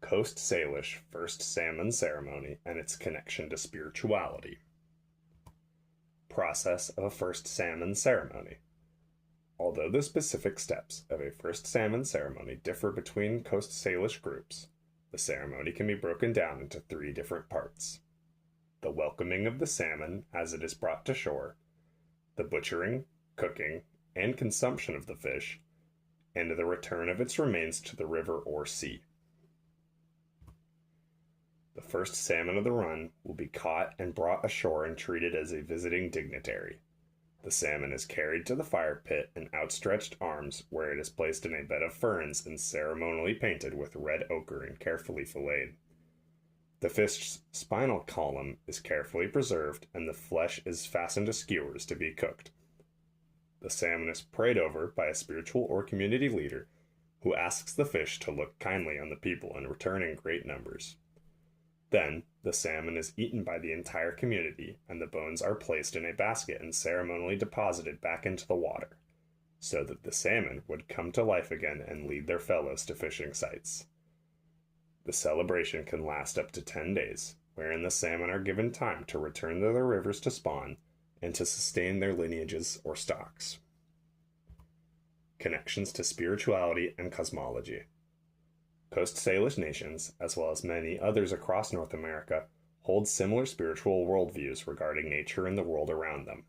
Coast Salish First Salmon Ceremony and its connection to spirituality. Process of a First Salmon Ceremony. Although the specific steps of a First Salmon Ceremony differ between Coast Salish groups, the ceremony can be broken down into three different parts: the welcoming of the salmon as it is brought to shore, the butchering, cooking, and consumption of the fish, and the return of its remains to the river or sea. The first salmon of the run will be caught and brought ashore and treated as a visiting dignitary. The salmon is carried to the fire pit in outstretched arms, where it is placed in a bed of ferns and ceremonially painted with red ochre and carefully filleted. The fish's spinal column is carefully preserved, and the flesh is fastened to skewers to be cooked. The salmon is prayed over by a spiritual or community leader, who asks the fish to look kindly on the people and return in great numbers. Then, the salmon is eaten by the entire community, and the bones are placed in a basket and ceremonially deposited back into the water, so that the salmon would come to life again and lead their fellows to fishing sites. The celebration can last up to 10 days, wherein the salmon are given time to return to their rivers to spawn and to sustain their lineages or stocks. Connections to spirituality and cosmology. Coast Salish nations, as well as many others across North America, hold similar spiritual worldviews regarding nature and the world around them.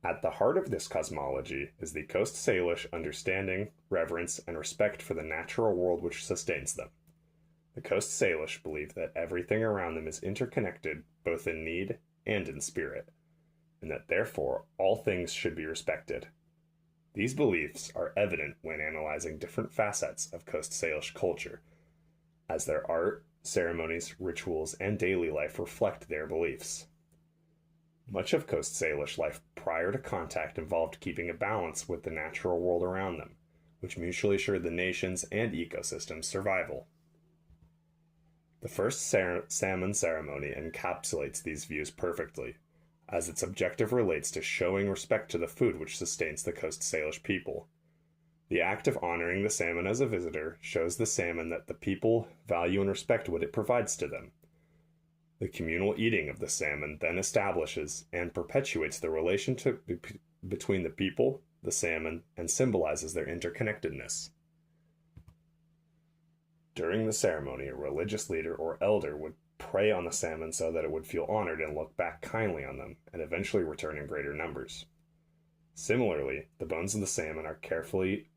At the heart of this cosmology is the Coast Salish understanding, reverence, and respect for the natural world which sustains them. The Coast Salish believe that everything around them is interconnected, both in need and in spirit, and that therefore all things should be respected. These beliefs are evident when analyzing different facets of Coast Salish culture, as their art, ceremonies, rituals, and daily life reflect their beliefs. Much of Coast Salish life prior to contact involved keeping a balance with the natural world around them, which mutually assured the nation's and ecosystem's survival. The first salmon ceremony encapsulates these views perfectly, as its objective relates to showing respect to the food which sustains the Coast Salish people. The act of honoring the salmon as a visitor shows the salmon that the people value and respect what it provides to them. The communal eating of the salmon then establishes and perpetuates the relationship between the people, the salmon, and symbolizes their interconnectedness. During the ceremony, a religious leader or elder would pray on the salmon so that it would feel honored and look back kindly on them, and eventually return in greater numbers. Similarly, the bones of the salmon are carefully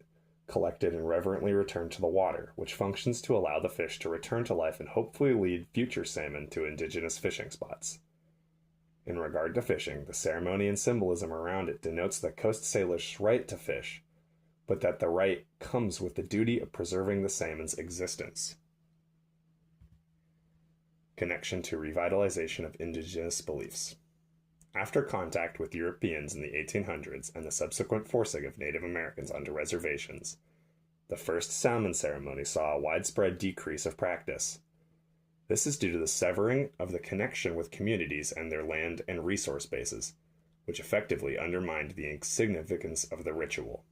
collected and reverently returned to the water, which functions to allow the fish to return to life and hopefully lead future salmon to indigenous fishing spots. In regard to fishing, the ceremony and symbolism around it denotes the Coast Salish right to fish, but that the right comes with the duty of preserving the salmon's existence. Connection to revitalization of indigenous beliefs. After contact with Europeans in the 1800s and the subsequent forcing of Native Americans onto reservations, the first salmon ceremony saw a widespread decrease of practice. This is due to the severing of the connection with communities and their land and resource bases, which effectively undermined the significance of the ritual.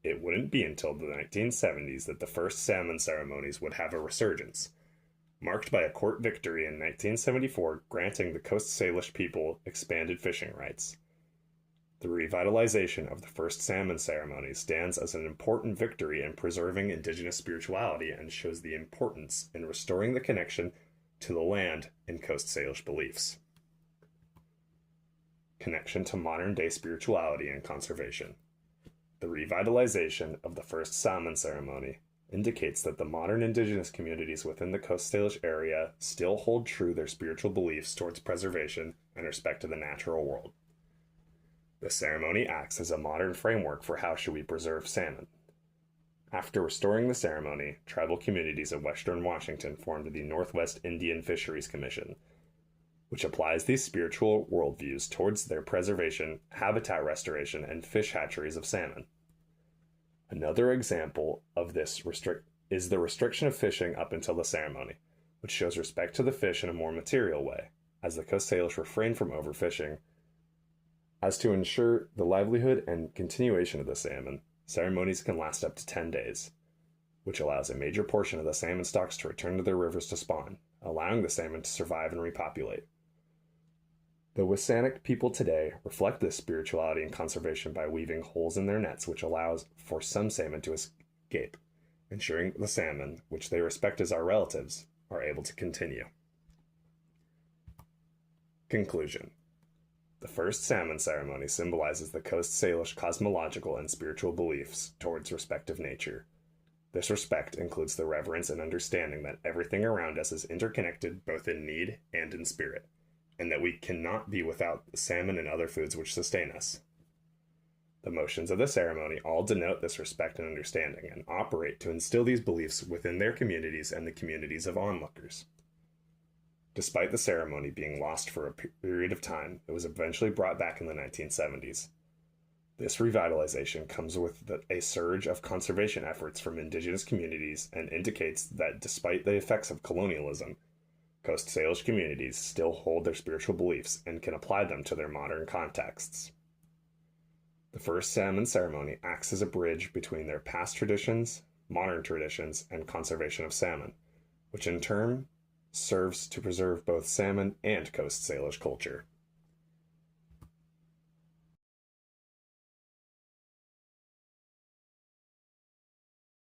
It wouldn't be until the 1970s that the first salmon ceremonies would have a resurgence, marked by a court victory in 1974 granting the Coast Salish people expanded fishing rights. The revitalization of the first salmon ceremony stands as an important victory in preserving indigenous spirituality and shows the importance in restoring the connection to the land in Coast Salish beliefs. Connection to modern-day spirituality and conservation. The revitalization of the first salmon ceremony indicates that the modern indigenous communities within the Coast Salish area still hold true their spiritual beliefs towards preservation and respect to the natural world. The ceremony acts as a modern framework for how should we preserve salmon. After restoring the ceremony, tribal communities of western Washington formed the Northwest Indian Fisheries Commission, which applies these spiritual worldviews towards their preservation, habitat restoration, and fish hatcheries of salmon. Another example of this is the restriction of fishing up until the ceremony, which shows respect to the fish in a more material way, as the Coast Salish refrain from overfishing. As to ensure the livelihood and continuation of the salmon, ceremonies can last up to 10 days. which allows a major portion of the salmon stocks to return to their rivers to spawn, allowing the salmon to survive and repopulate. The Wisanic people today reflect this spirituality and conservation by weaving holes in their nets, which allows for some salmon to escape, ensuring the salmon, which they respect as our relatives, are able to continue. Conclusion. The first salmon ceremony symbolizes the Coast Salish cosmological and spiritual beliefs towards respect of nature. This respect includes the reverence and understanding that everything around us is interconnected both in need and in spirit, and that we cannot be without the salmon and other foods which sustain us. The motions of the ceremony all denote this respect and understanding and operate to instill these beliefs within their communities and the communities of onlookers. Despite the ceremony being lost for a period of time, it was eventually brought back in the 1970s. This revitalization comes with a surge of conservation efforts from indigenous communities and indicates that despite the effects of colonialism, Coast Salish communities still hold their spiritual beliefs and can apply them to their modern contexts. The first salmon ceremony acts as a bridge between their past traditions, modern traditions, and conservation of salmon, which in turn serves to preserve both salmon and Coast Salish culture.